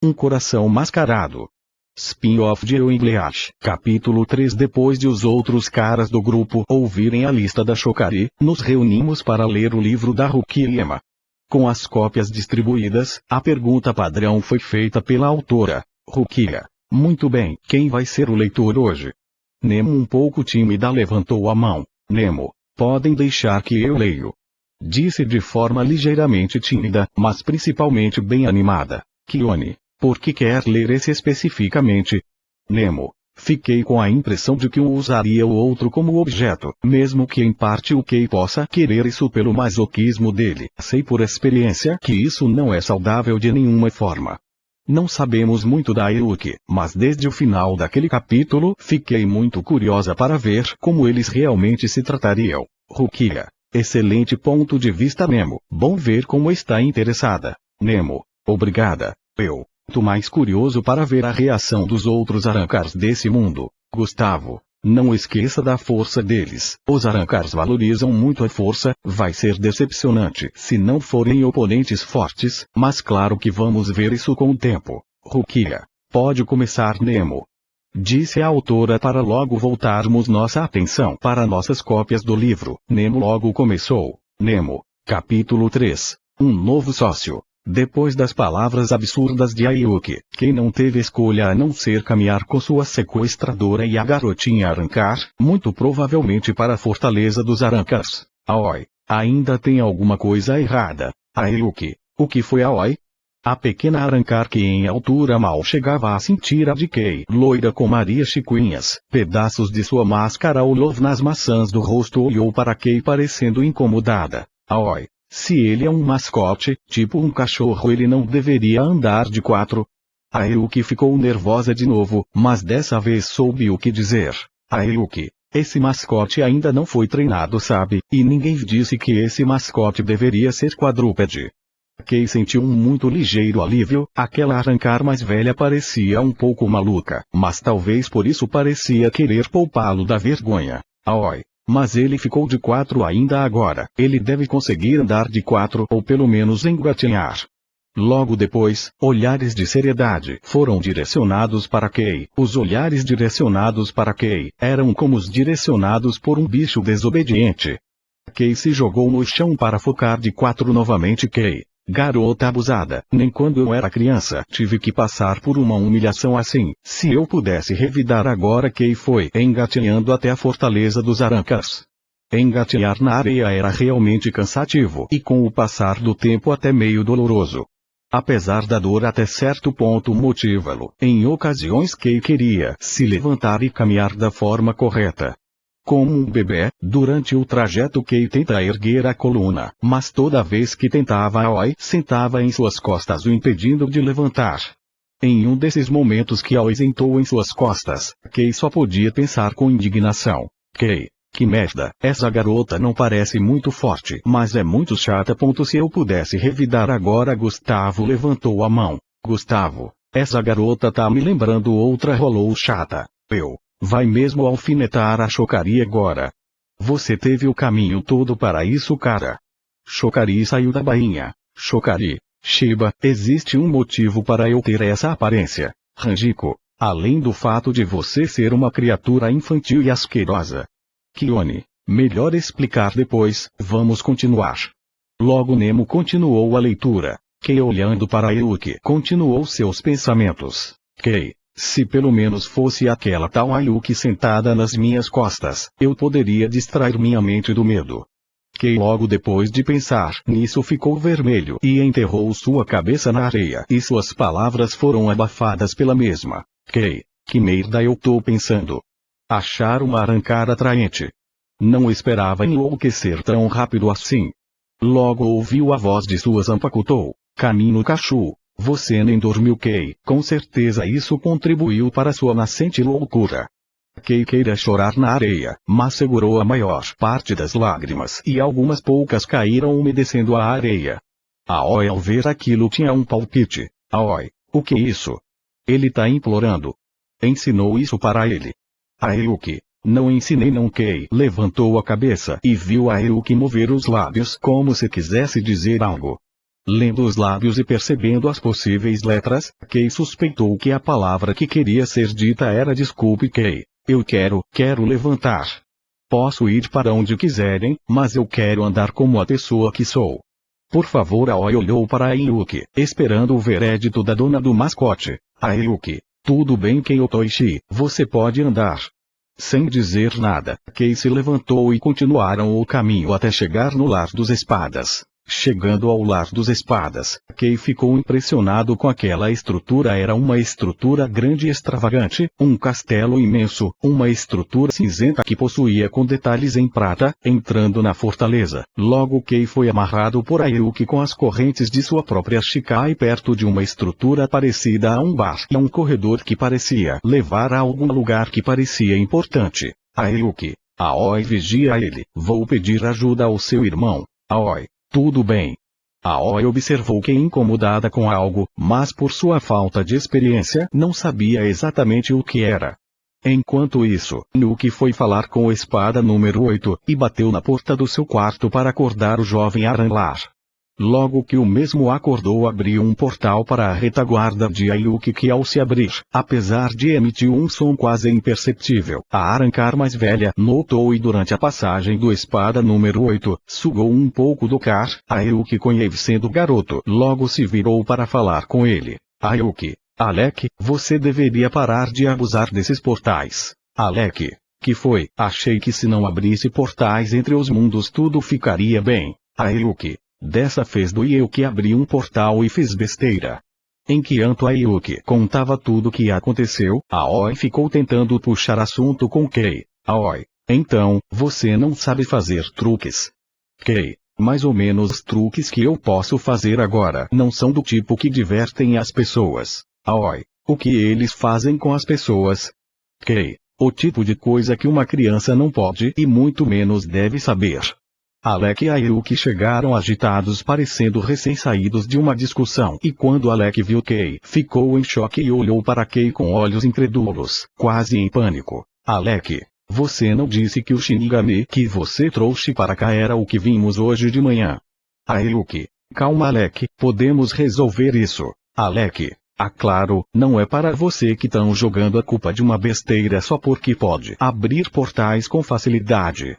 Um coração mascarado. Spin-off de English. Capítulo 3. Depois de os outros caras do grupo ouvirem a lista da Shokari, nos reunimos para ler o livro da Rukia. Com as cópias distribuídas, a pergunta padrão foi feita pela autora. Rukia. Muito bem, quem vai ser o leitor hoje? Nemo, um pouco tímida, levantou a mão. Nemo, podem deixar que eu leio. Disse de forma ligeiramente tímida, mas principalmente bem animada. Kione, por que quer ler esse especificamente? Nemo, fiquei com a impressão de que um usaria o outro como objeto, mesmo que em parte o Kei possa querer isso pelo masoquismo dele. Sei por experiência que isso não é saudável de nenhuma forma. Não sabemos muito da Ayuki, mas desde o final daquele capítulo fiquei muito curiosa para ver como eles realmente se tratariam. Rukia. Excelente ponto de vista, Nemo. Bom ver como está interessada. Nemo. Obrigada. Eu. Tô mais curioso para ver a reação dos outros Arancars desse mundo. Gustavo. Não esqueça da força deles. Os Arancars valorizam muito a força, vai ser decepcionante se não forem oponentes fortes, mas claro que vamos ver isso com o tempo. Rukia. Pode começar, Nemo. Disse a autora para logo voltarmos nossa atenção para nossas cópias do livro. Nemo logo começou. Nemo. Capítulo 3. Um novo sócio. Depois das palavras absurdas de Ayuki, quem não teve escolha a não ser caminhar com sua sequestradora e a garotinha Arankar, muito provavelmente para a fortaleza dos Arancars. Aoi. Ainda tem alguma coisa errada. Ayuki. O que foi Aoi? A pequena Arankar, que em altura mal chegava a cintura de Kei, loira com Maria Chiquinhas, pedaços de sua máscara olhou nas maçãs do rosto, olhou para Kei parecendo incomodada. Aoi. Se ele é um mascote, tipo um cachorro, ele não deveria andar de 4. Ayuki ficou nervosa de novo, mas dessa vez soube o que dizer. Ayuki, esse mascote ainda não foi treinado, sabe, e ninguém disse que esse mascote deveria ser quadrúpede. Kei sentiu um muito ligeiro alívio, aquela Arankar mais velha parecia um pouco maluca, mas talvez por isso parecia querer poupá-lo da vergonha. Aoi. Mas ele ficou de 4 ainda agora. Ele deve conseguir andar de 4 ou pelo menos engatinhar. Logo depois, olhares de seriedade foram direcionados para Kei. Os olhares direcionados para Kei eram como os direcionados por um bicho desobediente. Kei se jogou no chão para focar de 4 novamente. Kei. Garota abusada, nem quando eu era criança tive que passar por uma humilhação assim. Se eu pudesse revidar agora. Kei foi engatinhando até a fortaleza dos Arancars. Engatinhar na areia era realmente cansativo e com o passar do tempo até meio doloroso. Apesar da dor até certo ponto motivá-lo, em ocasiões Kei queria se levantar e caminhar da forma correta. Como um bebê, durante o trajeto Kei tenta erguer a coluna, mas toda vez que tentava Aoi sentava em suas costas, o impedindo de levantar. Em um desses momentos que Aoi sentou em suas costas, Kei só podia pensar com indignação. Kei, que merda, essa garota não parece muito forte, mas é muito chata. Se eu pudesse revidar agora. Gustavo levantou a mão. Gustavo, essa garota tá me lembrando outra rolou chata. Eu. Vai mesmo alfinetar a Shokari agora. Você teve o caminho todo para isso, cara. Shokari saiu da bainha. Shokari. Shiba, existe um motivo para eu ter essa aparência. Ranjiko. Além do fato de você ser uma criatura infantil e asquerosa. Kione. Melhor explicar depois, vamos continuar. Logo Nemo continuou a leitura. Kei, olhando para Ayuki, continuou seus pensamentos. Kei. Se pelo menos fosse aquela tal Ayuki sentada nas minhas costas, eu poderia distrair minha mente do medo. Kei, logo depois de pensar nisso, ficou vermelho e enterrou sua cabeça na areia e suas palavras foram abafadas pela mesma. Kei, que merda eu tô pensando? Achar uma Arankar atraente. Não esperava enlouquecer tão rápido assim. Logo ouviu a voz de Susan Pakutou. Caminho Kachu. Você nem dormiu, Kei. Com certeza isso contribuiu para sua nascente loucura. Kei queira chorar na areia, mas segurou a maior parte das lágrimas e algumas poucas caíram umedecendo a areia. Aoi, ao ver aquilo, tinha um palpite. Aoi, o que é isso? Ele tá implorando. Ensinou isso para ele. Ayuki. Não ensinei não. Kei levantou a cabeça e viu Ayuki mover os lábios como se quisesse dizer algo. Lendo os lábios e percebendo as possíveis letras, Kei suspeitou que a palavra que queria ser dita era desculpe Kei. Eu quero levantar. Posso ir para onde quiserem, mas eu quero andar como a pessoa que sou. Por favor, Aoi olhou para Ayuki, esperando o veredito da dona do mascote. Ayuki, tudo bem Kei Otoishi, você pode andar. Sem dizer nada, Kei se levantou e continuaram o caminho até chegar no Lar dos Espadas. Chegando ao Lar dos Espadas, Kei ficou impressionado com aquela estrutura. Era uma estrutura grande e extravagante, um castelo imenso, uma estrutura cinzenta que possuía com detalhes em prata. Entrando na fortaleza, logo Kei foi amarrado por Ayuki com as correntes de sua própria Shikai perto de uma estrutura parecida a um bar e a um corredor que parecia levar a algum lugar que parecia importante. Ayuki, Aoi vigia ele. Vou pedir ajuda ao seu irmão. Aoi. Tudo bem. Aoi observou Kei incomodada com algo, mas por sua falta de experiência não sabia exatamente o que era. Enquanto isso, Nuki foi falar com o espada número 8, e bateu na porta do seu quarto para acordar o jovem Aranlar. Logo que o mesmo acordou, abriu um portal para a retaguarda de Ayuki que ao se abrir, apesar de emitir um som quase imperceptível, a Arrancar mais velha notou e durante a passagem do espada número 8, sugou um pouco do Kar. Ayuki conhecendo o garoto, logo se virou para falar com ele. Ayuki, Alec, você deveria parar de abusar desses portais. Alec, que foi? Achei que se não abrisse portais entre os mundos tudo ficaria bem. Ayuki. Dessa vez doí eu que abri um portal e fiz besteira. Enquanto Ayuki contava tudo o que aconteceu, Aoi ficou tentando puxar assunto com Kei. Aoi, então, você não sabe fazer truques. Kei, mais ou menos os truques que eu posso fazer agora não são do tipo que divertem as pessoas. Aoi, o que eles fazem com as pessoas? Kei, o tipo de coisa que uma criança não pode e muito menos deve saber. Alec e Ayuki chegaram agitados parecendo recém-saídos de uma discussão e quando Alec viu Kei, ficou em choque e olhou para Kei com olhos incrédulos, quase em pânico. Alec, você não disse que o Shinigami que você trouxe para cá era o que vimos hoje de manhã? Ayuki, calma Alec, podemos resolver isso. Alec, claro, não é para você que estão jogando a culpa de uma besteira só porque pode abrir portais com facilidade.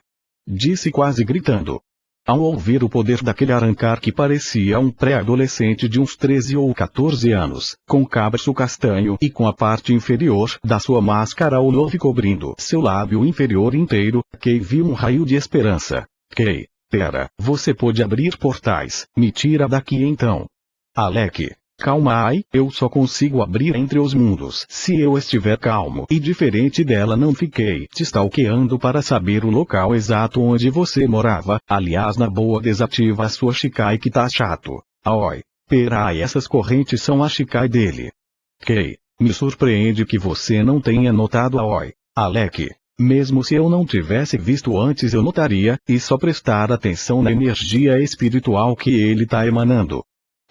Disse quase gritando. Ao ouvir o poder daquele Arrancar que parecia um pré-adolescente de uns 13 ou 14 anos, com cabeço castanho e com a parte inferior da sua máscara olhove cobrindo seu lábio inferior inteiro, Kei viu um raio de esperança. Kei, pera, você pode abrir portais, me tira daqui então. Alec. Calma eu só consigo abrir entre os mundos se eu estiver calmo e diferente dela não fiquei te stalkeando para saber o local exato onde você morava, aliás na boa desativa a sua Shikai que tá chato. Aoi, pera essas correntes são a Shikai dele. Kei, me surpreende que você não tenha notado Aoi. Alec, mesmo se eu não tivesse visto antes eu notaria, e só prestar atenção na energia espiritual que ele tá emanando.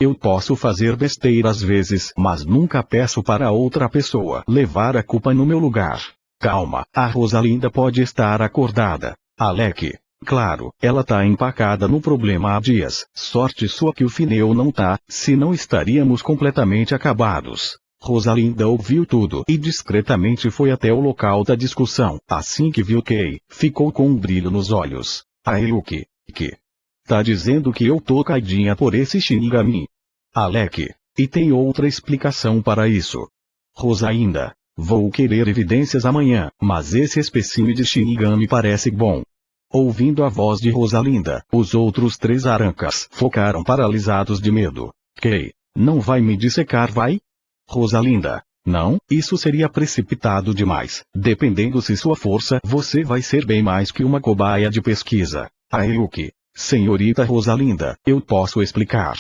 Eu posso fazer besteira às vezes, mas nunca peço para outra pessoa levar a culpa no meu lugar. Calma, a Rosalinda pode estar acordada. Alec, claro, ela tá empacada no problema há dias. Sorte sua que o Fineu não tá, senão estaríamos completamente acabados. Rosalinda ouviu tudo e discretamente foi até o local da discussão. Assim que viu Kei, ficou com um brilho nos olhos. Ayuki, que? Tá dizendo que eu tô caidinha por esse Shinigami? Alec, e tem outra explicação para isso. Rosalinda, vou querer evidências amanhã, mas esse espécime de Shinigami parece bom. Ouvindo a voz de Rosalinda, os outros 3 Arancas focaram paralisados de medo. Kei, não vai me dissecar vai? Rosalinda, não, isso seria precipitado demais. Dependendo se sua força, você vai ser bem mais que uma cobaia de pesquisa. Ayuki. Senhorita Rosalinda, eu posso explicar.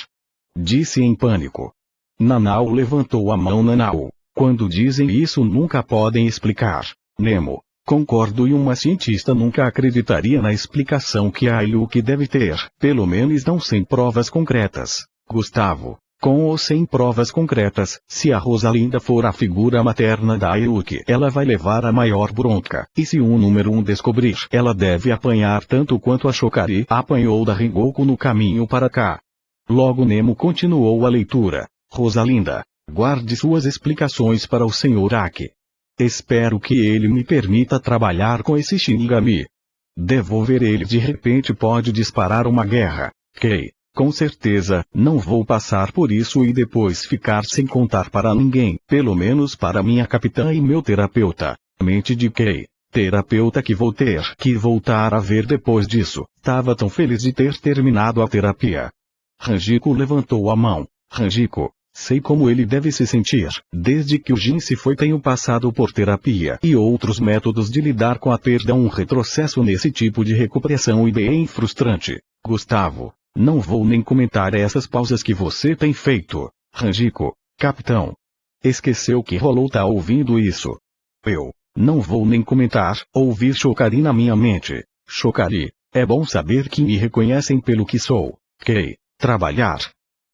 Disse em pânico. Nanao levantou a mão. Nanao, quando dizem isso nunca podem explicar. Nemo, concordo e uma cientista nunca acreditaria na explicação que a Ayuki deve ter, pelo menos não sem provas concretas. Gustavo, com ou sem provas concretas, se a Rosalinda for a figura materna da Ayuki, ela vai levar a maior bronca, e se o número 1 descobrir, ela deve apanhar tanto quanto a Shokari apanhou da Rengoku no caminho para cá. Logo Nemo continuou a leitura. Rosalinda, guarde suas explicações para o Sr. Aki. Espero que ele me permita trabalhar com esse Shinigami. Devolver ele de repente pode disparar uma guerra. Kei, com certeza, não vou passar por isso e depois ficar sem contar para ninguém, pelo menos para minha capitã e meu terapeuta. Mente de Kei, terapeuta que vou ter que voltar a ver depois disso. Tava tão feliz de ter terminado a terapia. Ranjiko levantou a mão. Ranjiko, sei como ele deve se sentir. Desde que o Jin se foi tenho passado por terapia e outros métodos de lidar com a perda. Um retrocesso nesse tipo de recuperação e bem frustrante. Gustavo, não vou nem comentar essas pausas que você tem feito. Ranjiko, capitão. Esqueceu que rolou tá ouvindo isso. Eu, não vou nem comentar, ouvir Shokari na minha mente. Shokari, é bom saber que me reconhecem pelo que sou. Kei, trabalhar.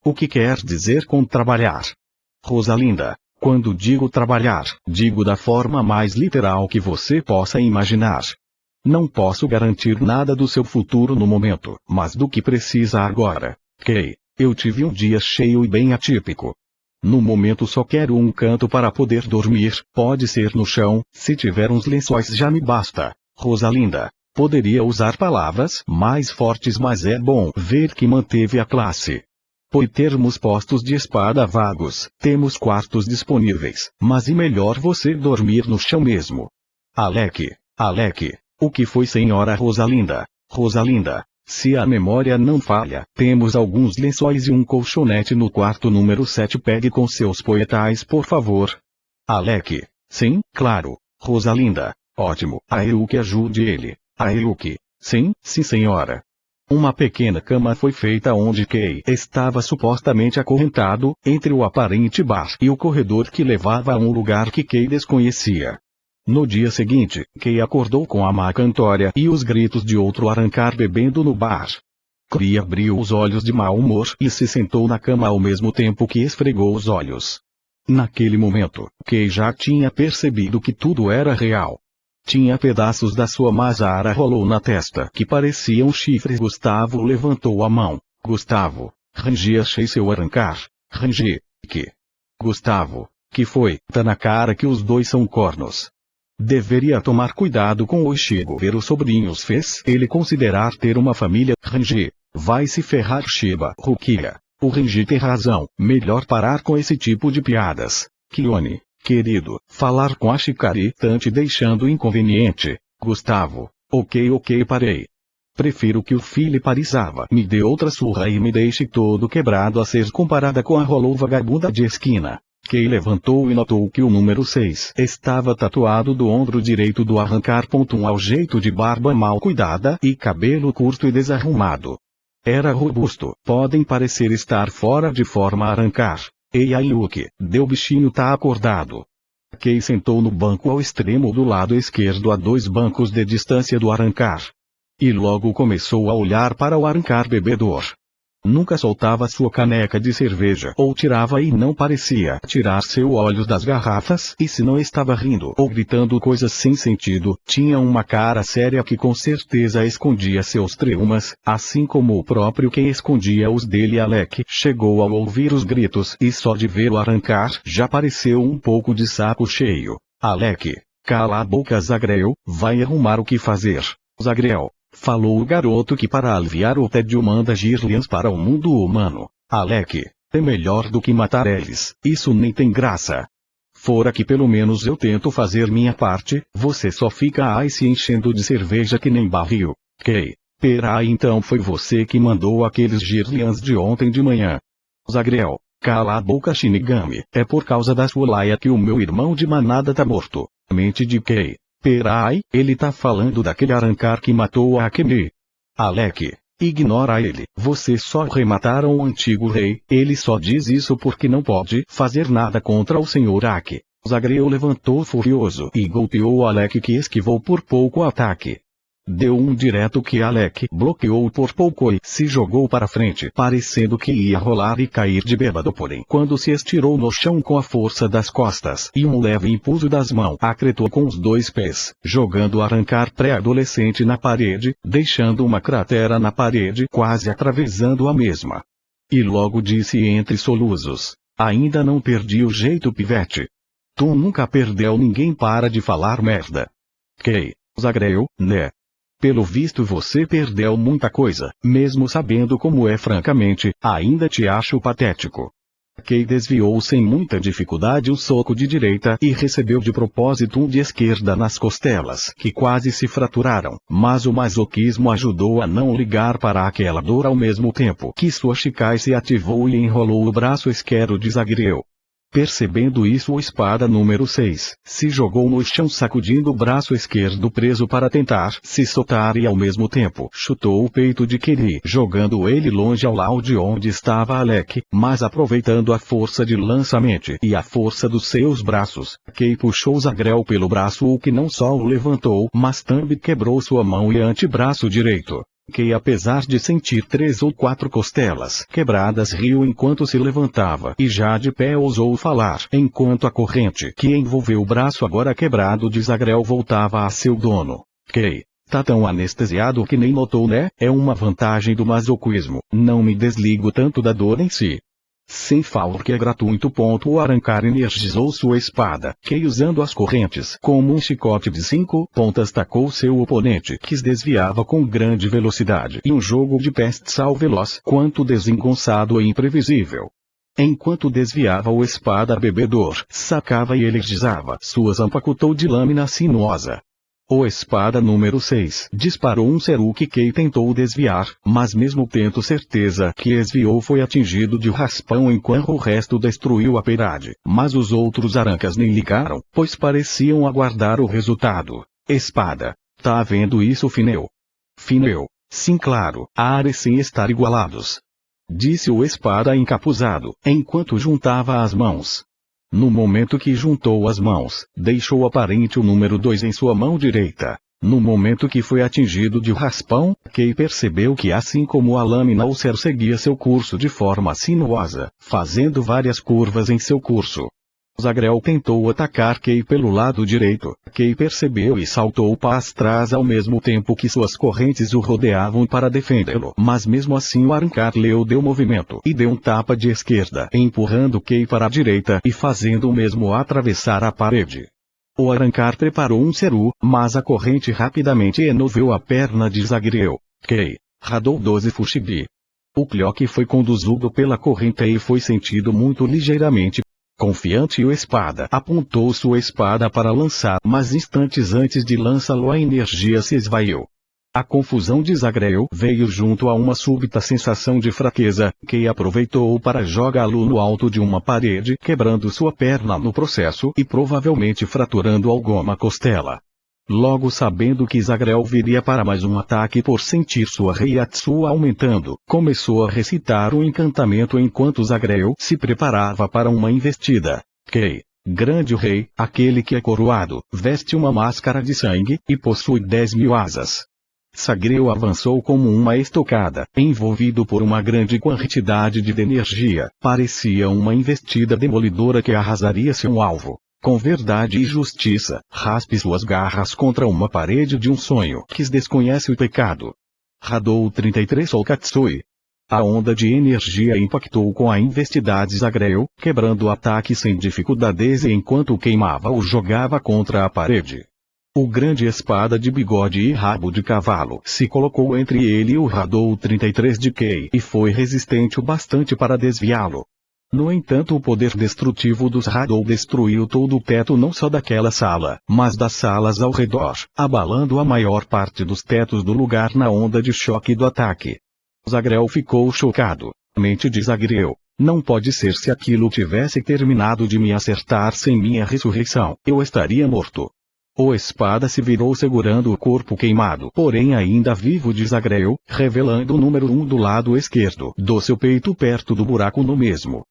O que quer dizer com trabalhar? Rosalinda, quando digo trabalhar, digo da forma mais literal que você possa imaginar. Não posso garantir nada do seu futuro no momento, mas do que precisa agora. Kei, eu tive um dia cheio e bem atípico. No momento só quero um canto para poder dormir, pode ser no chão, se tiver uns lençóis já me basta. Rosalinda, poderia usar palavras mais fortes, mas é bom ver que manteve a classe. Por termos postos de espada vagos, temos quartos disponíveis, mas é melhor você dormir no chão mesmo. Alec, o que foi, senhora Rosalinda? Rosalinda, se a memória não falha, temos alguns lençóis e um colchonete no quarto número 7. Pegue com seus poetais, por favor. Alec, sim, claro. Rosalinda, ótimo. Ayuki, ajude ele. Ayuki, sim, senhora. Uma pequena cama foi feita onde Kei estava supostamente acorrentado, entre o aparente bar e o corredor que levava a um lugar que Kei desconhecia. No dia seguinte, Kei acordou com a má cantória e os gritos de outro arrancar bebendo no bar. Kei abriu os olhos de mau humor e se sentou na cama ao mesmo tempo que esfregou os olhos. Naquele momento, Kei já tinha percebido que tudo era real. Tinha pedaços da sua Mazara rolou na testa que pareciam chifres. Gustavo levantou a mão. Gustavo, Rangi, achei seu arrancar. Rangi, que? Gustavo, que foi? Tá na cara que os dois são cornos. Deveria tomar cuidado com o Ishigo. Ver os sobrinhos fez ele considerar ter uma família. Rangi, vai se ferrar. Shiba, Rukia. O Rangi tem razão, melhor parar com esse tipo de piadas. Kione, querido, falar com a Shikari tá te deixando inconveniente. Gustavo, ok, parei. Prefiro que o filho Parizava me dê outra surra e me deixe todo quebrado a ser comparada com a rolou vagabunda de esquina. Kei levantou e notou que o número 6 estava tatuado do ombro direito do arrancar. Ao jeito de barba mal cuidada e cabelo curto e desarrumado. Era robusto, podem parecer estar fora de forma a arrancar. Ei Ayuki, deu bichinho tá acordado. Kei sentou no banco ao extremo do lado esquerdo a 2 bancos de distância do arrancar. E logo começou a olhar para o arrancar bebedor. Nunca soltava sua caneca de cerveja ou tirava e não parecia tirar seus olhos das garrafas, e se não estava rindo ou gritando coisas sem sentido, tinha uma cara séria que com certeza escondia seus traumas, assim como o próprio que escondia os dele. Alec chegou a ouvir os gritos e só de ver o arrancar já pareceu um pouco de saco cheio. Alec, cala a boca Zagrel, vai arrumar o que fazer. Zagrel, falou o garoto que para aliviar o tédio manda Girlians para o mundo humano. Alec, é melhor do que matar eles, isso nem tem graça. Fora que pelo menos eu tento fazer minha parte, você só fica aí se enchendo de cerveja que nem barril. Kei, pera aí, então foi você que mandou aqueles Girlians de ontem de manhã. Zagrel, cala a boca Shinigami, é por causa da sua laia que o meu irmão de manada tá morto. Mente de Kei. Perai, ele tá falando daquele arrancar que matou a Akemi. Alec, ignora ele, vocês só remataram o antigo rei, ele só diz isso porque não pode fazer nada contra o Sr. Aki. Zagrel levantou furioso e golpeou Alec, que esquivou por pouco o ataque. Deu um direto que Alec bloqueou por pouco e se jogou para frente, parecendo que ia rolar e cair de bêbado. Porém, quando se estirou no chão com a força das costas e um leve impulso das mãos, acretou com os 2 pés, jogando o arrancar pré-adolescente na parede, deixando uma cratera na parede, quase atravessando a mesma. E logo disse entre soluços: ainda não perdi o jeito, pivete. Tu nunca perdeu ninguém, para de falar merda. Kay, Zagrel, né? Pelo visto você perdeu muita coisa, mesmo sabendo como é. Francamente, ainda te acho patético. Kay desviou sem muita dificuldade o soco de direita e recebeu de propósito um de esquerda nas costelas, que quase se fraturaram, mas o masoquismo ajudou a não ligar para aquela dor ao mesmo tempo que sua Shikai se ativou e enrolou o braço esquerdo de Zagrel. Percebendo isso, o espada número 6 se jogou no chão, sacudindo o braço esquerdo preso para tentar se soltar, e ao mesmo tempo chutou o peito de Kiri, jogando ele longe ao lado de onde estava Alec, mas aproveitando a força de lançamento e a força dos seus braços, Kay puxou Zagrel pelo braço, o que não só o levantou, mas também quebrou sua mão e antebraço direito. Kay, apesar de sentir 3 ou 4 costelas quebradas, riu enquanto se levantava e já de pé ousou falar, enquanto a corrente que envolveu o braço agora quebrado de Zagrel voltava a seu dono. Kay, tá tão anestesiado que nem notou, né? É uma vantagem do masoquismo, não me desligo tanto da dor em si. Sem falar que é gratuito. O Arrancar energizou sua espada, que usando as correntes como um chicote de 5 pontas tacou seu oponente, que se desviava com grande velocidade, e um jogo de pestal veloz quanto desengonçado e imprevisível. Enquanto desviava, o espada bebedor sacava e energizava suas ampacutou de lâmina sinuosa. O espada número 6 disparou um seru que Kay tentou desviar, mas mesmo tendo certeza que desviou, foi atingido de raspão, enquanto o resto destruiu a parede. Mas os outros arancas nem ligaram, pois pareciam aguardar o resultado. Espada. Tá vendo isso, Fineu? Fineu. Sim, claro, parecem estar igualados. Disse o espada encapuzado, enquanto juntava as mãos. No momento que juntou as mãos, deixou aparente o número 2 em sua mão direita. No momento que foi atingido de raspão, Kay percebeu que, assim como a lâmina, o ser seguia seu curso de forma sinuosa, fazendo várias curvas em seu curso. Zagrel tentou atacar Kay pelo lado direito. Kay percebeu e saltou para trás ao mesmo tempo que suas correntes o rodeavam para defendê-lo. Mas mesmo assim o Arrancar leu deu movimento e deu um tapa de esquerda, empurrando Kay para a direita e fazendo o mesmo atravessar a parede. O Arrancar preparou um seru, mas a corrente rapidamente envolveu a perna de Zagrel. Kay radou 12 fushigi. O cloque foi conduzido pela corrente e foi sentido muito ligeiramente. Confiante, o espada apontou sua espada para lançar, mas instantes antes de lançá-lo a energia se esvaiu. A confusão de Zagrel veio junto a uma súbita sensação de fraqueza, que aproveitou para jogá-lo no alto de uma parede, quebrando sua perna no processo e provavelmente fraturando alguma costela. Logo sabendo que Zagrel viria para mais um ataque, por sentir sua Reiatsu aumentando, começou a recitar o encantamento enquanto Zagrel se preparava para uma investida. Kay, grande rei, aquele que é coroado, veste uma máscara de sangue, e possui 10.000 asas. Zagrel avançou como uma estocada, envolvido por uma grande quantidade de energia, parecia uma investida demolidora que arrasaria seu alvo. Com verdade e justiça, raspe suas garras contra uma parede de um sonho que desconhece o pecado. Radou 33 Okatsui. A onda de energia impactou com a investida de Zagrel, quebrando o ataque sem dificuldades, e enquanto queimava o jogava contra a parede. O grande espada de bigode e rabo de cavalo se colocou entre ele e o Radou 33 de Kay e foi resistente o bastante para desviá-lo. No entanto, o poder destrutivo dos Radou destruiu todo o teto, não só daquela sala, mas das salas ao redor, abalando a maior parte dos tetos do lugar na onda de choque do ataque. Zagrel ficou chocado. Mente de Zagrel: não pode ser. Se aquilo tivesse terminado de me acertar sem minha ressurreição, eu estaria morto. O espada se virou segurando o corpo queimado, porém ainda vivo de Zagrel, revelando o número 1 do lado esquerdo do seu peito, perto do buraco no mesmo.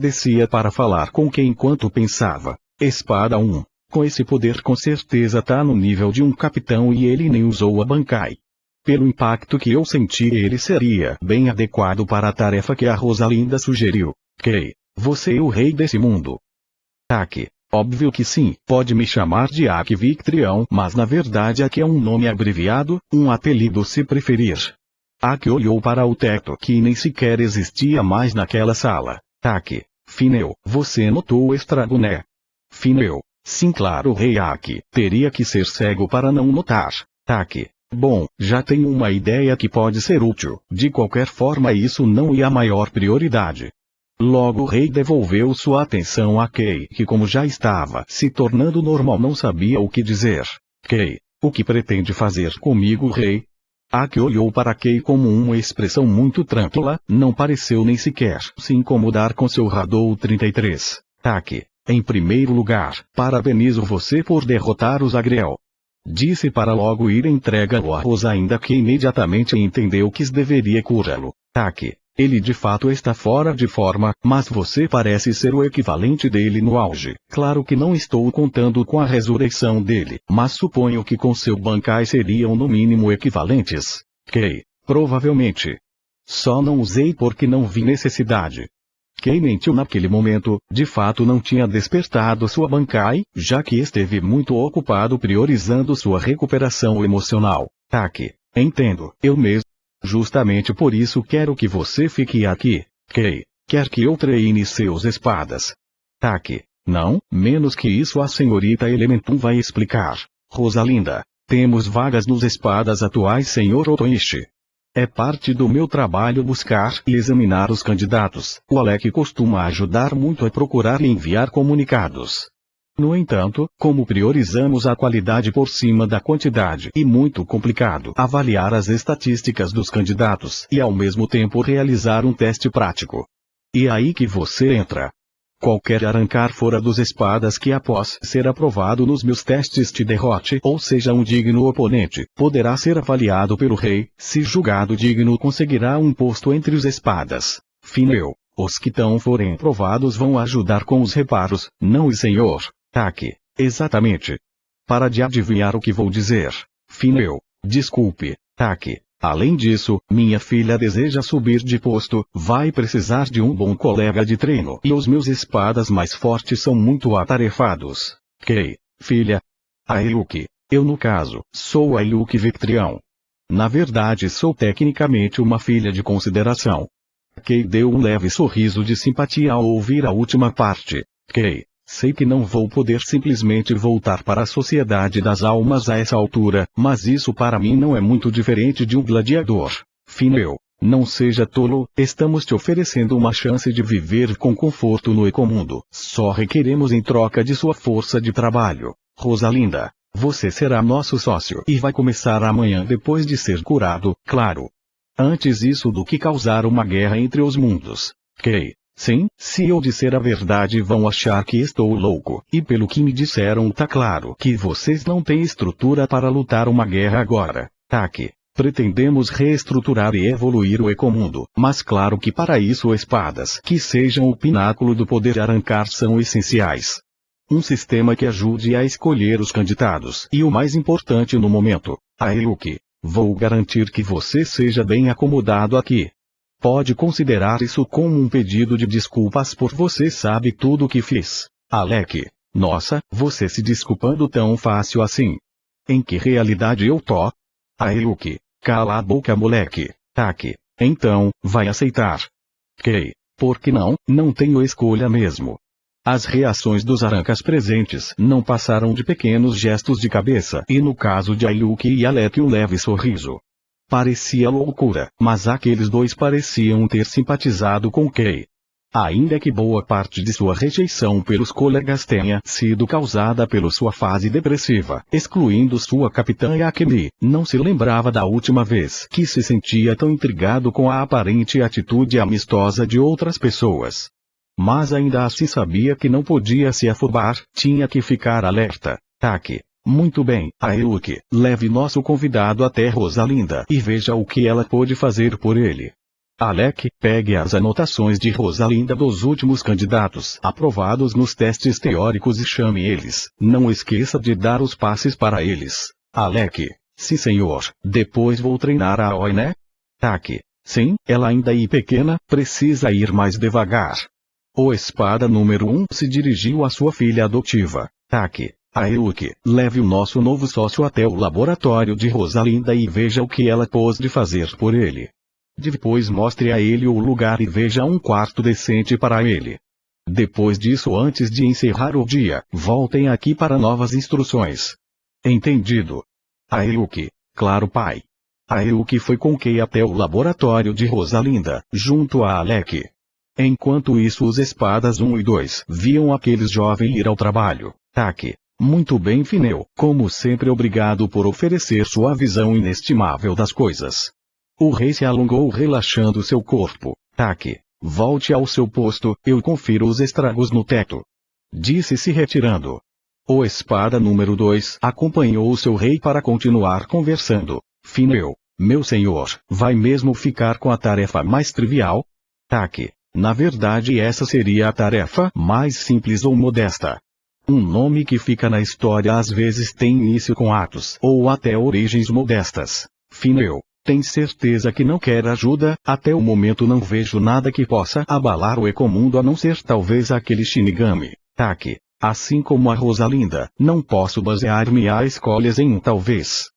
Descia para falar com quem enquanto pensava. Espada 1. Com esse poder com certeza tá no nível de um capitão, e ele nem usou a Bankai. Pelo impacto que eu senti, ele seria bem adequado para a tarefa que a Rosalinda sugeriu. Kay, você é o rei desse mundo. Aki. Óbvio que sim, pode me chamar de Aki Victrião, mas na verdade Aki é um nome abreviado, um apelido se preferir. Aki olhou para o teto que nem sequer existia mais naquela sala. Taki. Fineu, você notou o estrago, né? Fineu. Sim, claro, rei Aki. Teria que ser cego para não notar. Taki. Bom, já tenho uma ideia que pode ser útil. De qualquer forma, isso não é a maior prioridade. Logo o rei devolveu sua atenção a Kei, que como já estava se tornando normal não sabia o que dizer. Kei, o que pretende fazer comigo, rei? Aki olhou para Kei com uma expressão muito tranquila, não pareceu nem sequer se incomodar com seu Hadou 33. Taki, em primeiro lugar, parabenizo você por derrotar o Zagreel. Disse para logo ir entrega-lo a Rosa, ainda que imediatamente entendeu que deveria curá-lo. Taki, ele de fato está fora de forma, mas você parece ser o equivalente dele no auge. Claro que não estou contando com a ressurreição dele, mas suponho que com seu Bankai seriam no mínimo equivalentes. Kei, provavelmente. Só não usei porque não vi necessidade. Kei mentiu naquele momento, de fato não tinha despertado sua Bankai, já que esteve muito ocupado priorizando sua recuperação emocional. Taki, entendo, eu mesmo. Justamente por isso quero que você fique aqui. Kei, quer que eu treine seus espadas? Taki, não, menos que isso a senhorita Elementum vai explicar. Rosalinda, temos vagas nos espadas atuais, senhor Otoishi. É parte do meu trabalho buscar e examinar os candidatos. O Alec costuma ajudar muito a procurar e enviar comunicados. No entanto, como priorizamos a qualidade por cima da quantidade, é muito complicado avaliar as estatísticas dos candidatos e ao mesmo tempo realizar um teste prático. E é aí que você entra. Qualquer arrancar fora dos espadas que após ser aprovado nos meus testes te derrote ou seja um digno oponente, poderá ser avaliado pelo rei, se julgado digno conseguirá um posto entre os espadas. Fineu, os que tão forem aprovados vão ajudar com os reparos, não o senhor. Taki, exatamente. Para de adivinhar o que vou dizer. Fineu, desculpe, Taki. Além disso, minha filha deseja subir de posto, vai precisar de um bom colega de treino e os meus espadas mais fortes são muito atarefados. Kei, filha. Ayuki, eu no caso, sou Ayuki Victrião. Na verdade sou tecnicamente uma filha de consideração. Kei deu um leve sorriso de simpatia ao ouvir a última parte. Kei, sei que não vou poder simplesmente voltar para a sociedade das almas a essa altura, mas isso para mim não é muito diferente de um gladiador. Fineu, não seja tolo, estamos te oferecendo uma chance de viver com conforto no Ecomundo. Só requeremos em troca de sua força de trabalho. Rosalinda, você será nosso sócio e vai começar amanhã depois de ser curado, claro. Antes isso do que causar uma guerra entre os mundos. Kei. Sim, se eu disser a verdade vão achar que estou louco, e pelo que me disseram tá claro que vocês não têm estrutura para lutar uma guerra agora. Taki, pretendemos reestruturar e evoluir o Ecomundo, mas claro que para isso espadas que sejam o pináculo do poder arrancar são essenciais. Um sistema que ajude a escolher os candidatos e o mais importante no momento, Ayuki, vou garantir que você seja bem acomodado aqui. Pode considerar isso como um pedido de desculpas por você sabe tudo o que fiz. Alec, nossa, você se desculpando tão fácil assim. Em que realidade eu tô? Ayuki, cala a boca moleque. Taki, então, vai aceitar. Kei, por que não? Não tenho escolha mesmo. As reações dos arancas presentes não passaram de pequenos gestos de cabeça e no caso de Ayuki e Alec um leve sorriso. Parecia loucura, mas aqueles dois pareciam ter simpatizado com Kei. Ainda que boa parte de sua rejeição pelos colegas tenha sido causada pela sua fase depressiva, excluindo sua capitã Yakemi, não se lembrava da última vez que se sentia tão intrigado com a aparente atitude amistosa de outras pessoas. Mas ainda assim sabia que não podia se afobar, tinha que ficar alerta. Taki. Muito bem, Ayuki, leve nosso convidado até Rosalinda e veja o que ela pode fazer por ele. Alec, pegue as anotações de Rosalinda dos últimos candidatos aprovados nos testes teóricos e chame eles. Não esqueça de dar os passes para eles. Alec, sim senhor, depois vou treinar a Oi, né? Taki, sim, ela ainda é pequena, precisa ir mais devagar. O espada número 1 se dirigiu à sua filha adotiva. Taki. Aeluque, leve o nosso novo sócio até o laboratório de Rosalinda e veja o que ela pôde fazer por ele. Depois mostre a ele o lugar e veja um quarto decente para ele. Depois disso, antes de encerrar o dia, voltem aqui para novas instruções. Entendido? Aeluque, claro, pai. Aeluque foi com Kei até o laboratório de Rosalinda, junto a Alec. Enquanto isso, os espadas 1 e 2 viam aqueles jovens ir ao trabalho. Taki. Muito bem, Fineu, como sempre, obrigado por oferecer sua visão inestimável das coisas. O rei se alongou relaxando seu corpo. Taki. Volte ao seu posto, eu confiro os estragos no teto. Disse se retirando. O espada número 2 acompanhou seu rei para continuar conversando. Fineu, meu senhor, vai mesmo ficar com a tarefa mais trivial? Taki. Na verdade, essa seria a tarefa mais simples ou modesta. Um nome que fica na história às vezes tem início com atos ou até origens modestas. Fineu, tem certeza que não quer ajuda? Até o momento não vejo nada que possa abalar o Ecomundo a não ser talvez aquele Shinigami. Taki. Assim como a Rosalinda, não posso basear minhas escolhas em um talvez.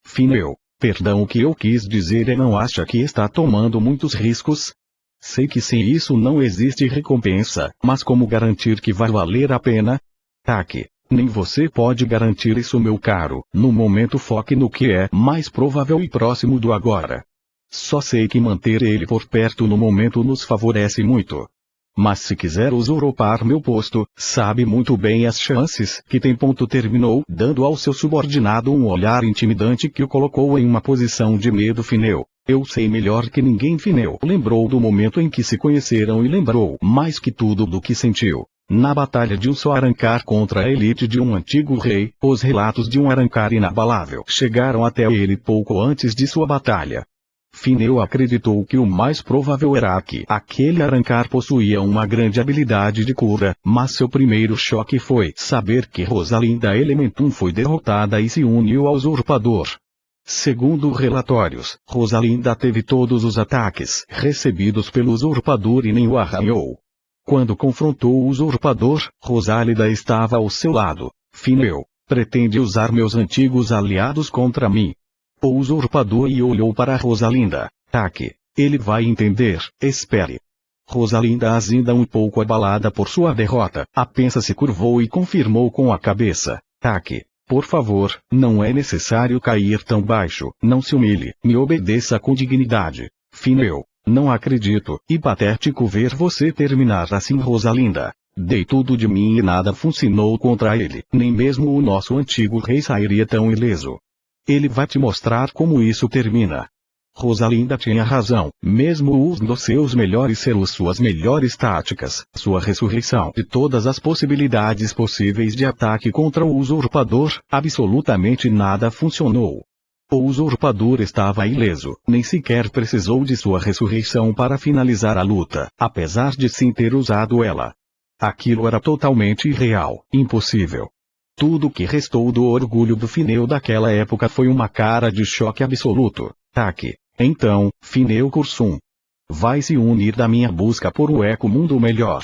Fineu, perdão, o que eu quis dizer é, não acha que está tomando muitos riscos? Sei que sem isso não existe recompensa, mas como garantir que vai valer a pena? Taki. Nem você pode garantir isso, meu caro. No momento, foque no que é mais provável e próximo do agora. Só sei que manter ele por perto no momento nos favorece muito. Mas se quiser usurpar meu posto, sabe muito bem as chances que tem. Terminou, dando ao seu subordinado um olhar intimidante que o colocou em uma posição de medo. Fineu. Eu sei melhor que ninguém. Fineu lembrou do momento em que se conheceram e lembrou mais que tudo do que sentiu na batalha de Uso Arrancar contra a elite de um antigo rei. Os relatos de um Arrancar inabalável chegaram até ele pouco antes de sua batalha. Fineu acreditou que o mais provável era que aquele Arrancar possuía uma grande habilidade de cura, mas seu primeiro choque foi saber que Rosalinda Elementum foi derrotada e se uniu ao usurpador. Segundo relatórios, Rosalinda teve todos os ataques recebidos pelo usurpador e nem o arranhou. Quando confrontou o usurpador, Rosalinda estava ao seu lado. Fineu, pretende usar meus antigos aliados contra mim? O usurpador e olhou para Rosalinda. Taki. Ele vai entender, espere. Rosalinda, ainda um pouco abalada por sua derrota, apenas se curvou e confirmou com a cabeça. Taki. Por favor, não é necessário cair tão baixo, não se humilhe, me obedeça com dignidade. Fineu. Não acredito, e patético ver você terminar assim. Rosalinda. Dei tudo de mim e nada funcionou contra ele, nem mesmo o nosso antigo rei sairia tão ileso. Ele vai te mostrar como isso termina. Rosalinda tinha razão, mesmo usando seus melhores selos, suas melhores táticas, sua ressurreição de todas as possibilidades possíveis de ataque contra o usurpador, absolutamente nada funcionou. O usurpador estava ileso, nem sequer precisou de sua ressurreição para finalizar a luta, apesar de sim ter usado ela. Aquilo era totalmente irreal, impossível. Tudo que restou do orgulho do Fineu daquela época foi uma cara de choque absoluto. Taki. Então, Fineu Cursum. Vai se unir da minha busca por um Ecomundo melhor.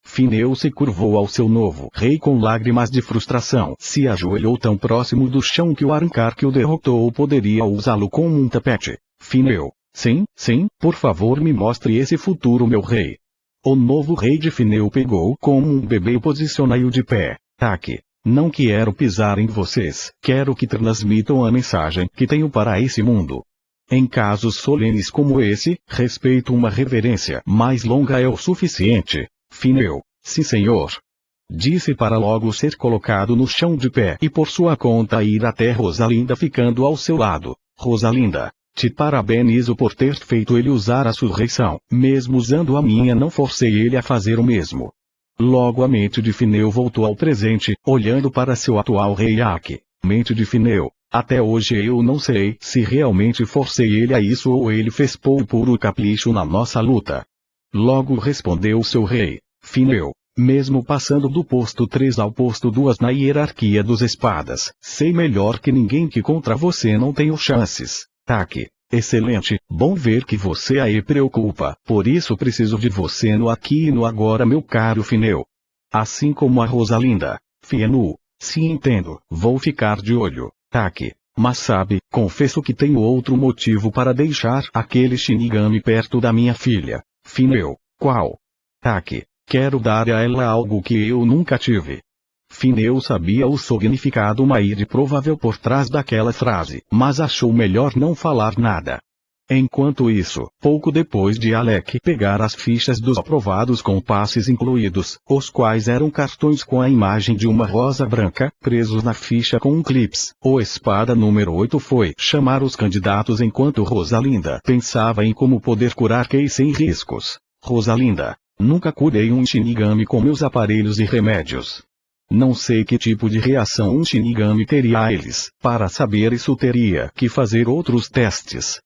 Fineu se curvou ao seu novo rei com lágrimas de frustração. Se ajoelhou tão próximo do chão que o Arrancar que o derrotou poderia usá-lo como um tapete. Fineu. Sim, por favor me mostre esse futuro, meu rei. O novo rei de Fineu pegou como um bebê e posicionou de pé. Taki. Não quero pisar em vocês, quero que transmitam a mensagem que tenho para esse mundo. Em casos solenes como esse, respeito, uma reverência mais longa é o suficiente. Fineu. Sim, senhor. Disse para logo ser colocado no chão de pé e por sua conta ir até Rosalinda ficando ao seu lado. Rosalinda, te parabenizo por ter feito ele usar a surreição, mesmo usando a minha não forcei ele a fazer o mesmo. Logo a mente de Fineu voltou ao presente, olhando para seu atual rei Aki. Mente de Fineu. Até hoje eu não sei se realmente forcei ele a isso ou ele fez por puro capricho na nossa luta. Logo respondeu seu rei. Fineu. Mesmo passando do posto 3 ao posto 2 na hierarquia dos espadas, sei melhor que ninguém que contra você não tenho chances. Taki. Excelente, bom ver que você aí preocupa, por isso preciso de você no aqui e no agora, meu caro Fineu. Assim como a Rosalinda. Fienu. Se entendo, vou ficar de olho, Taki. Mas sabe, confesso que tenho outro motivo para deixar aquele Shinigami perto da minha filha. Fineu. Qual? Taki. Quero dar a ela algo que eu nunca tive. Fineu sabia o significado mais provável por trás daquela frase, mas achou melhor não falar nada. Enquanto isso, pouco depois de Alec pegar as fichas dos aprovados com passes incluídos, os quais eram cartões com a imagem de uma rosa branca, presos na ficha com clips, o espada número 8 foi chamar os candidatos enquanto Rosalinda pensava em como poder curar Kei sem riscos. Rosalinda, nunca curei um Shinigami com meus aparelhos e remédios. Não sei que tipo de reação um Shinigami teria a eles. Para saber isso teria que fazer outros testes.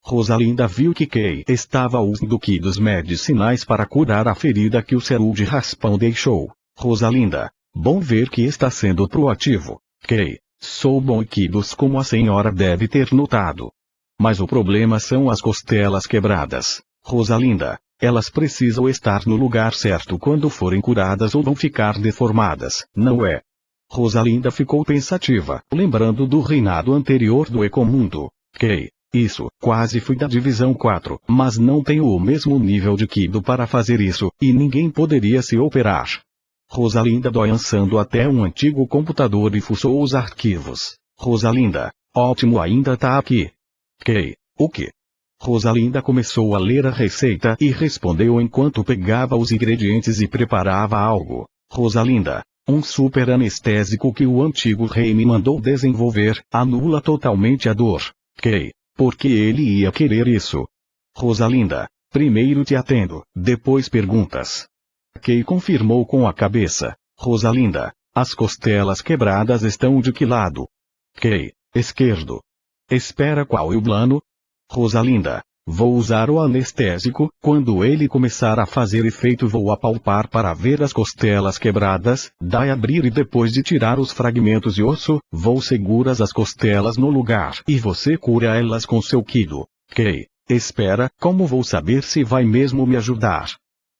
Rosalinda viu que Kei estava usando Ki dos medicinais para curar a ferida que o Seru de raspão deixou. Rosalinda, bom ver que está sendo proativo. Kei, sou bom em Kidos como a senhora deve ter notado. Mas o problema são as costelas quebradas. Rosalinda, elas precisam estar no lugar certo quando forem curadas ou vão ficar deformadas, não é? Rosalinda ficou pensativa, lembrando do reinado anterior do Ecomundo. Kei. Isso, quase fui da divisão 4, mas não tenho o mesmo nível de Kido para fazer isso, e ninguém poderia se operar. Rosalinda doançando até um antigo computador e fuçou os arquivos. Rosalinda, ótimo, ainda tá aqui. Kei, o que? Rosalinda começou a ler a receita e respondeu enquanto pegava os ingredientes e preparava algo. Rosalinda, um super anestésico que o antigo rei me mandou desenvolver, anula totalmente a dor. Kei. Por que ele ia querer isso? Rosalinda, primeiro te atendo, depois perguntas. Kei confirmou com a cabeça. Rosalinda, as costelas quebradas estão de que lado? Kei, esquerdo. Espera, qual é o plano? Rosalinda, vou usar o anestésico, quando ele começar a fazer efeito vou apalpar para ver as costelas quebradas, daí abrir e depois de tirar os fragmentos de osso, vou seguras as costelas no lugar e você cura elas com seu Kido. Kei, espera, como vou saber se vai mesmo me ajudar?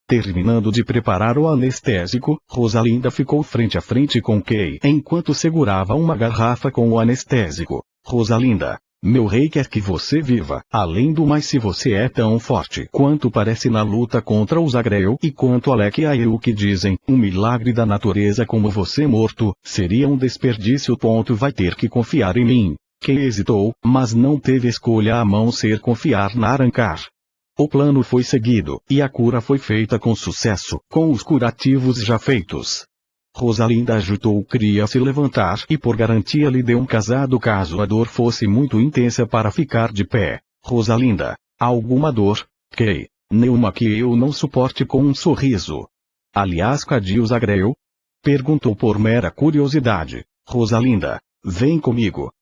Terminando de preparar o anestésico, Rosalinda ficou frente a frente com Kei enquanto segurava uma garrafa com o anestésico. Rosalinda, meu rei quer que você viva, além do mais se você é tão forte quanto parece na luta contra os Agreel e quanto Alec e Aeu que dizem, um milagre da natureza como você morto, seria um desperdício. Vai ter que confiar em mim. Kei hesitou, mas não teve escolha a não ser confiar na Arrancar. O plano foi seguido, e a cura foi feita com sucesso, com os curativos já feitos. Rosalinda ajudou o cria a se levantar e por garantia lhe deu um casado caso a dor fosse muito intensa para ficar de pé. Rosalinda, alguma dor? Kei, nenhuma que eu não suporte com um sorriso. Aliás, cadê os Agreel? Perguntou por mera curiosidade. Rosalinda, vem comigo.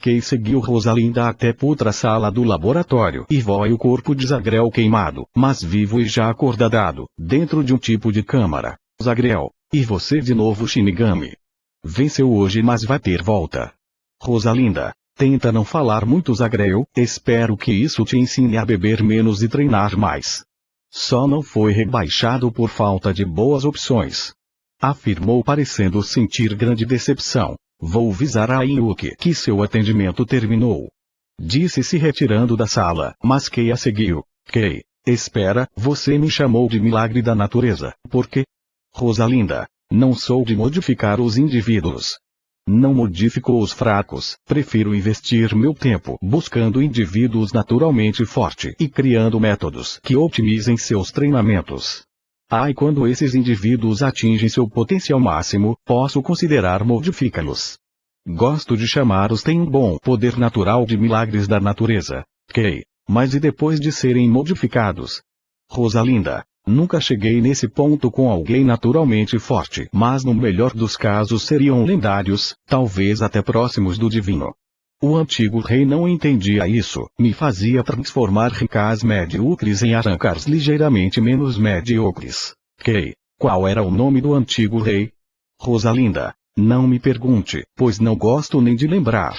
Kei seguiu Rosalinda até outra sala do laboratório e viu o corpo de Zagreel queimado, mas vivo e já acordado, dentro de um tipo de câmara. Zagreel. E você de novo Shinigami. Venceu hoje mas vai ter volta. Rosalinda, tenta não falar muito Zagreel, espero que isso te ensine a beber menos e treinar mais. Só não foi rebaixado por falta de boas opções. Afirmou parecendo sentir grande decepção. Vou avisar a Yuki que seu atendimento terminou. Disse se retirando da sala, mas Kei a seguiu. Kei, espera, você me chamou de milagre da natureza, por quê? Rosalinda, não sou de modificar os indivíduos. Não modifico os fracos, prefiro investir meu tempo buscando indivíduos naturalmente fortes e criando métodos que otimizem seus treinamentos. E quando esses indivíduos atingem seu potencial máximo, posso considerar modificá-los. Gosto de chamá-los têm um bom poder natural de milagres da natureza. Kei, mas e depois de serem modificados? Rosalinda, nunca cheguei nesse ponto com alguém naturalmente forte, mas no melhor dos casos seriam lendários, talvez até próximos do divino. O antigo rei não entendia isso, me fazia transformar ricas medíocres em Arrancars ligeiramente menos medíocres. Kei, qual era o nome do antigo rei? Rosalinda, não me pergunte, pois não gosto nem de lembrar.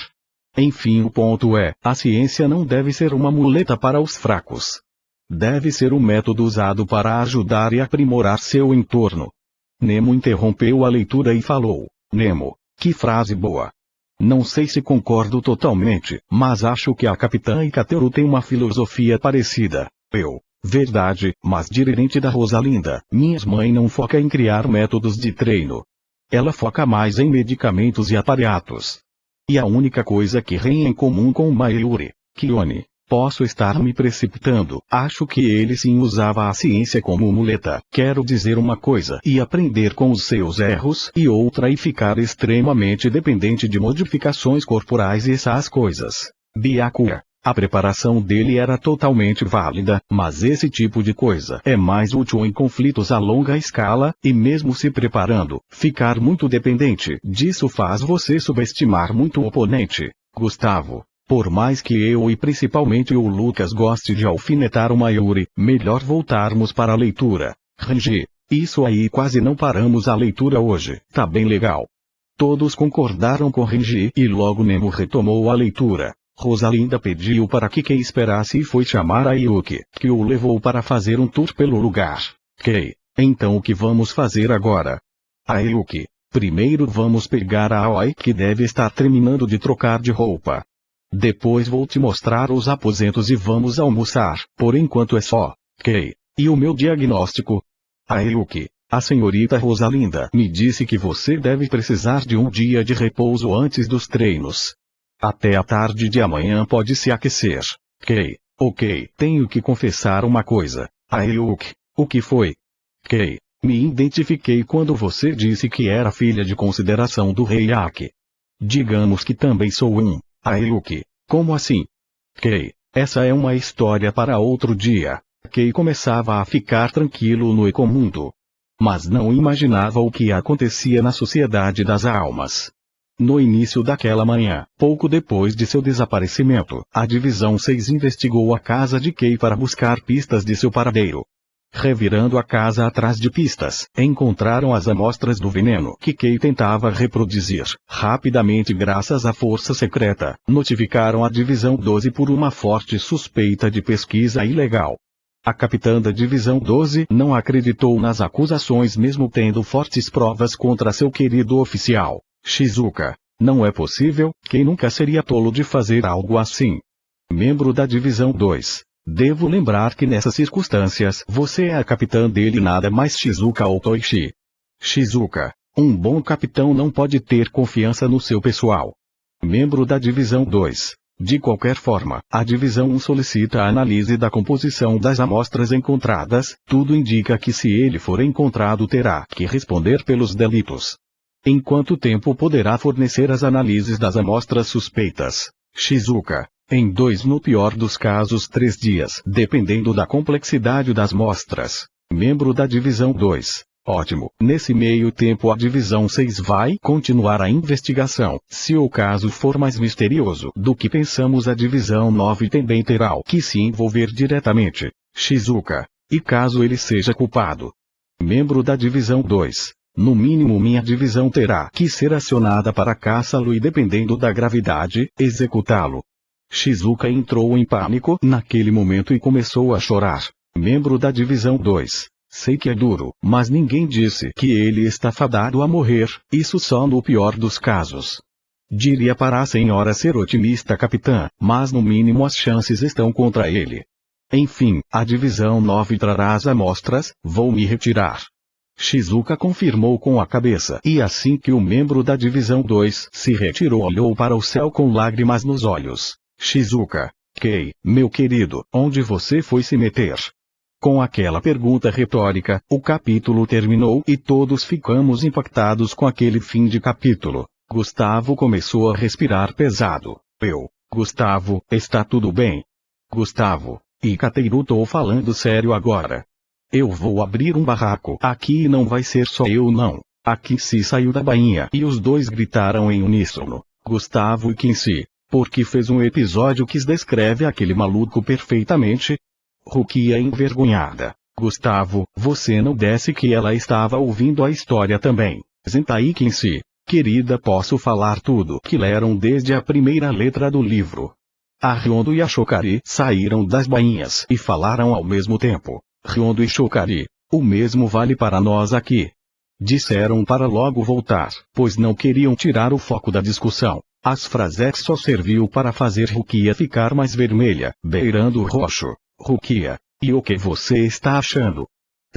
Enfim, o ponto é, a ciência não deve ser uma muleta para os fracos. Deve ser um método usado para ajudar e aprimorar seu entorno. Nemo interrompeu a leitura e falou, Nemo, Que frase boa! Não sei se concordo totalmente, mas acho que a capitã Ikateru tem uma filosofia parecida. Verdade, mas diferente da Rosalinda, minha mãe não foca em criar métodos de treino. Ela foca mais em medicamentos e aparatos. E a única coisa que tem em comum com Mayuri, Kione, posso estar me precipitando, acho que ele sim usava a ciência como muleta, quero dizer uma coisa e aprender com os seus erros e outra e ficar extremamente dependente de modificações corporais e essas coisas. Byakuya. A preparação dele era totalmente válida, mas esse tipo de coisa é mais útil em conflitos a longa escala, e mesmo se preparando, ficar muito dependente disso faz você subestimar muito o oponente. Gustavo, por mais que eu e principalmente o Lucas goste de alfinetar o Mayuri, melhor voltarmos para a leitura. Rangi, isso aí quase não paramos a leitura hoje, tá bem legal. Todos concordaram com Rangi e logo Nemo retomou a leitura. Rosalinda pediu para que Kei esperasse e foi chamar a Yuki, que o levou para fazer um tour pelo lugar. Kei, então o que vamos fazer agora? A Yuki, primeiro vamos pegar a Aoi que deve estar terminando de trocar de roupa. Depois vou te mostrar os aposentos e vamos almoçar, por enquanto é só. Kei, e o meu diagnóstico? A Yuki, a senhorita Rosalinda me disse que você deve precisar de um dia de repouso antes dos treinos. Até a tarde de amanhã pode se aquecer. Kei, ok, tenho que confessar uma coisa. Ayuki, o que foi? Kei, me identifiquei quando você disse que era filha de consideração do rei Aki. Digamos que também sou um. Ayuki, como assim? Kei, essa é uma história para outro dia. Kei começava a ficar tranquilo no Ecomundo. Mas não imaginava o que acontecia na Sociedade das Almas. No início daquela manhã, pouco depois de seu desaparecimento, a Divisão 6 investigou a casa de Kei para buscar pistas de seu paradeiro. Revirando a casa atrás de pistas, encontraram as amostras do veneno que Kei tentava reproduzir. Rapidamente, graças à força secreta, notificaram a Divisão 12 por uma forte suspeita de pesquisa ilegal. A capitã da Divisão 12 não acreditou nas acusações mesmo tendo fortes provas contra seu querido oficial. Shizuka, não é possível, quem nunca seria tolo de fazer algo assim? Membro da Divisão 2. Devo lembrar que nessas circunstâncias você é a capitã dele e nada mais Shizuka ou Toichi. Shizuka, um bom capitão não pode ter confiança no seu pessoal. Membro da Divisão 2. De qualquer forma, a Divisão 1 solicita a análise da composição das amostras encontradas, tudo indica que se ele for encontrado terá que responder pelos delitos. Em quanto tempo poderá fornecer as análises das amostras suspeitas? Shizuka, em 2 no pior dos casos 3 dias, dependendo da complexidade das mostras. Membro da Divisão 2. Ótimo, nesse meio tempo a Divisão 6 vai continuar a investigação. Se o caso for mais misterioso do que pensamos, a Divisão 9 também terá que se envolver diretamente. Shizuka, e caso ele seja culpado? Membro da Divisão 2. No mínimo minha divisão terá que ser acionada para caçá-lo e dependendo da gravidade, executá-lo. Shizuka entrou em pânico naquele momento e começou a chorar. Membro da Divisão 2. Sei que é duro, mas ninguém disse que ele está fadado a morrer, isso só no pior dos casos. Diria para a senhora ser otimista, capitã, mas no mínimo as chances estão contra ele. Enfim, a Divisão 9 trará as amostras, vou me retirar. Shizuka confirmou com a cabeça e assim que o membro da Divisão 2 se retirou olhou para o céu com lágrimas nos olhos. Shizuka, Kei, meu querido, onde você foi se meter? Com aquela pergunta retórica, o capítulo terminou e todos ficamos impactados com aquele fim de capítulo. Gustavo começou a respirar pesado. Gustavo, está tudo bem? Gustavo, Ikateru, tô falando sério agora. Eu vou abrir um barraco aqui e não vai ser só eu não. A Kinsey saiu da bainha e os dois gritaram em uníssono. Gustavo e Kinsey, porque fez um episódio que descreve aquele maluco perfeitamente. Rukia envergonhada. Gustavo, você não desce que ela estava ouvindo a história também. Zentai Kinsey, querida, posso falar tudo que leram desde a primeira letra do livro. A Ryondo e a Shokari saíram das bainhas e falaram ao mesmo tempo. Ryondo e Shokari, o mesmo vale para nós aqui. Disseram para logo voltar, pois não queriam tirar o foco da discussão. As frases só serviu para fazer Rukia ficar mais vermelha, beirando o roxo. Rukia, e o que você está achando?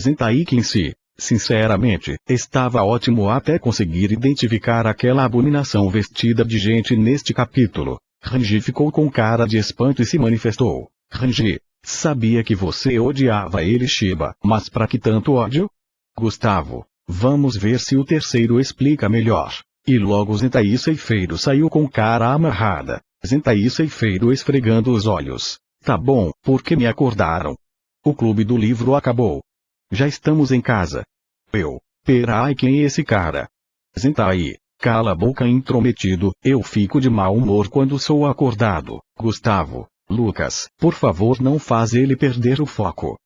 Zentai Kinsey, sinceramente, estava ótimo até conseguir identificar aquela abominação vestida de gente neste capítulo. Ranji ficou com cara de espanto e se manifestou. Ranji, sabia que você odiava ele, Shiba, mas pra que tanto ódio? Gustavo, vamos ver se o terceiro explica melhor. E logo Zentai Ceifeiro saiu com cara amarrada. Zentai Ceifeiro esfregando os olhos. Tá bom, porque me acordaram. O clube do livro acabou. Já estamos em casa. Peraí, quem é esse cara? Zentai, cala a boca, intrometido, eu fico de mau humor quando sou acordado. Gustavo, Lucas, por favor não faz ele perder o foco.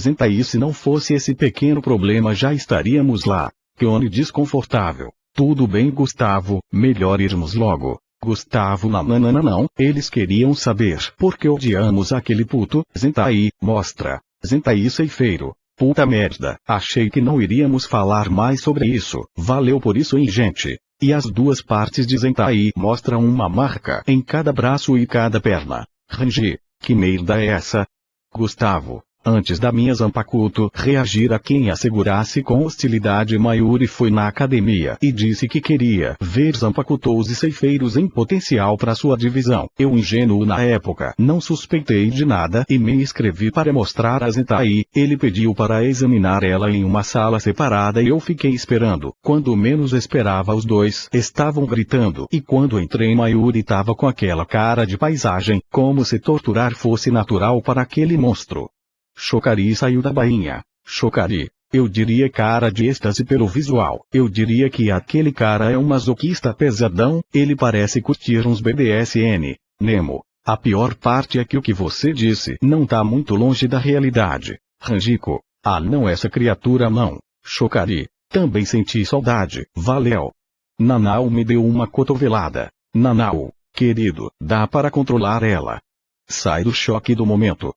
Zentai, se não fosse esse pequeno problema já estaríamos lá. Keone desconfortável. Tudo bem, Gustavo, melhor irmos logo. Gustavo, não, eles queriam saber por que odiamos aquele puto. Zentai, mostra. Zentai Ceifeiro. Puta merda, achei que não iríamos falar mais sobre isso. Valeu por isso, hein, gente. E as duas partes de Zentai mostram uma marca em cada braço e cada perna. Ranji, que merda é essa? Gustavo. Antes da minha Zanpakuto reagir a quem a segurasse com hostilidade, Mayuri foi na academia e disse que queria ver Zanpakutos e ceifeiros em potencial para sua divisão. Eu, ingênuo na época, não suspeitei de nada e me inscrevi para mostrar a Zentai. Ele pediu para examinar ela em uma sala separada e eu fiquei esperando. Quando menos esperava, os dois estavam gritando e quando entrei, Mayuri tava com aquela cara de paisagem, como se torturar fosse natural para aquele monstro. Chocari saiu da bainha. Chocari, eu diria cara de êxtase pelo visual. Eu diria que aquele cara é um masoquista pesadão, ele parece curtir uns BDSM. Nemo, a pior parte é que o que você disse não tá muito longe da realidade. Ranjiko, não essa criatura não. Chocari, também senti saudade, valeu. Nanao me deu uma cotovelada. Nanao, querido, dá para controlar ela. Sai do choque do momento.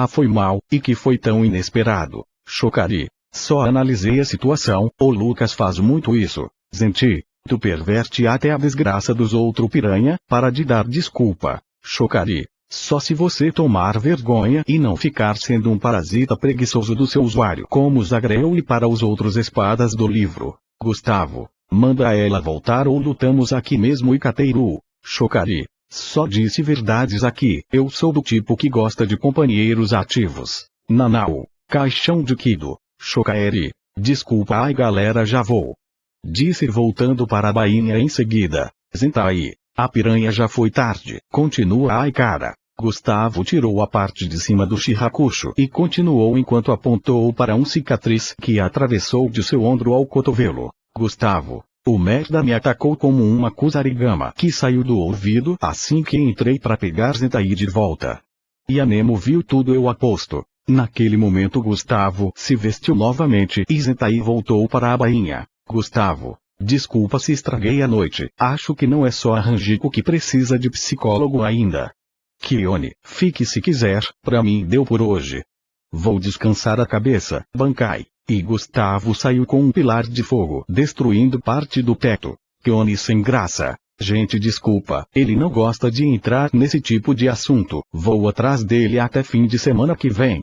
Foi mal, e que foi tão inesperado. Chocari, só analisei a situação, o Lucas faz muito isso. Zenti, tu perverte até a desgraça dos outros piranha, para de dar desculpa. Chocari, só se você tomar vergonha e não ficar sendo um parasita preguiçoso do seu usuário como Zagreu e para os outros espadas do livro. Gustavo, manda ela voltar ou lutamos aqui mesmo e Kateiru. Chocari. Só disse verdades aqui, eu sou do tipo que gosta de companheiros ativos. Nanao, caixão de Kido. Chokaeri, desculpa galera, já vou. Disse voltando para a bainha em seguida. Zentai, a piranha já foi tarde, continua cara. Gustavo tirou a parte de cima do Shirakusho e continuou enquanto apontou para um cicatriz que atravessou de seu ombro ao cotovelo. Gustavo. O merda me atacou como uma Kusarigama que saiu do ouvido assim que entrei para pegar Zentai de volta. E a Nemo viu tudo, eu aposto. Naquele momento Gustavo se vestiu novamente e Zentai voltou para a bainha. Gustavo, desculpa se estraguei a noite, acho que não é só a Ranjiko que precisa de psicólogo ainda. Keone, fique se quiser, pra mim deu por hoje. Vou descansar a cabeça, Bankai. E Gustavo saiu com um pilar de fogo destruindo parte do teto. Keone sem graça. Gente, desculpa, ele não gosta de entrar nesse tipo de assunto. Vou atrás dele até fim de semana que vem.